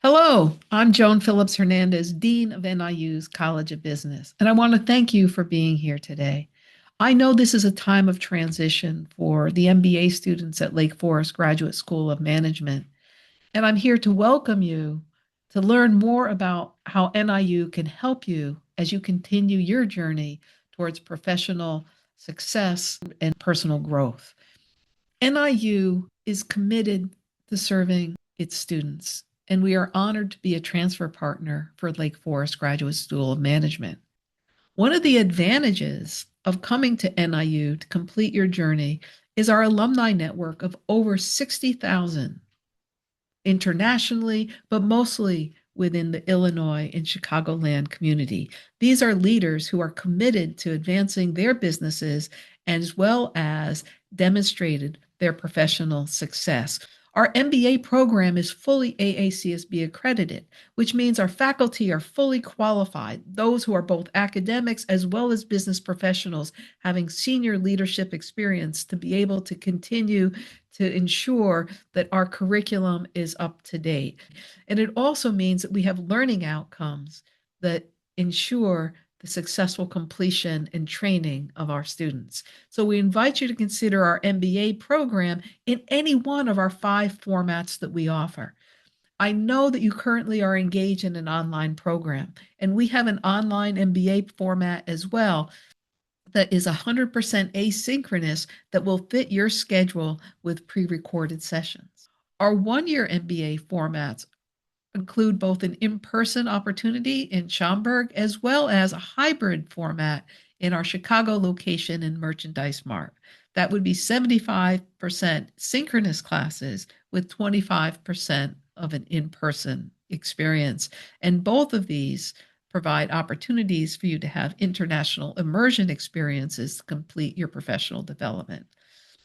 Hello, I'm Joan Phillips Hernandez, Dean of NIU's College of Business, and I want to thank you for being here today. I know this is a time of transition for the MBA students at Lake Forest Graduate School of Management, and I'm here to welcome you to learn more about how NIU can help you as you continue your journey towards professional success and personal growth. NIU is committed to serving its students, and we are honored to be a transfer partner for Lake Forest Graduate School of Management. One of the advantages of coming to NIU to complete your journey is our alumni network of over 60,000 internationally, but mostly within the Illinois and Chicagoland community. These are leaders who are committed to advancing their businesses as well as demonstrated their professional success. Our MBA program is fully AACSB accredited, which means our faculty are fully qualified, those who are both academics as well as business professionals, having senior leadership experience to be able to continue to ensure that our curriculum is up to date. And it also means that we have learning outcomes that ensure the successful completion and training of our students. So we invite you to consider our MBA program in any one of our 5 formats that we offer. I know that you currently are engaged in an online program, and we have an online MBA format as well that is 100% asynchronous that will fit your schedule with pre-recorded sessions. Our 1-year MBA formats include both an in-person opportunity in Schaumburg as well as a hybrid format in our Chicago location in Merchandise Mart. That would be 75% synchronous classes with 25% of an in-person experience. And both of these provide opportunities for you to have international immersion experiences to complete your professional development.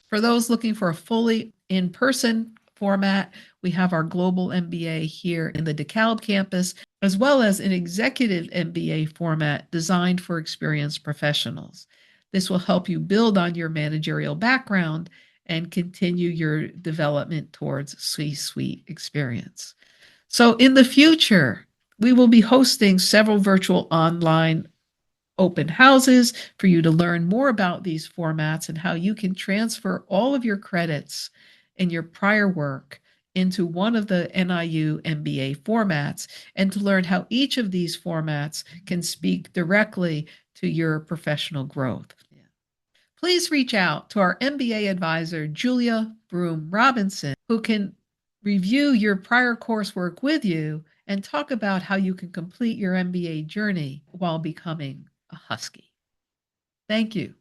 For those looking for a fully in-person format, we have our Global MBA here in the DeKalb campus, as well as an executive MBA format designed for experienced professionals. This will help you build on your managerial background and continue your development towards C-suite experience. So in the future, we will be hosting several virtual online open houses for you to learn more about these formats and how you can transfer all of your credits in your prior work into one of the NIU MBA formats and to learn how each of these formats can speak directly to your professional growth. Please reach out to our MBA advisor, Julia Broom Robinson, who can review your prior coursework with you and talk about how you can complete your MBA journey while becoming a Husky. Thank you.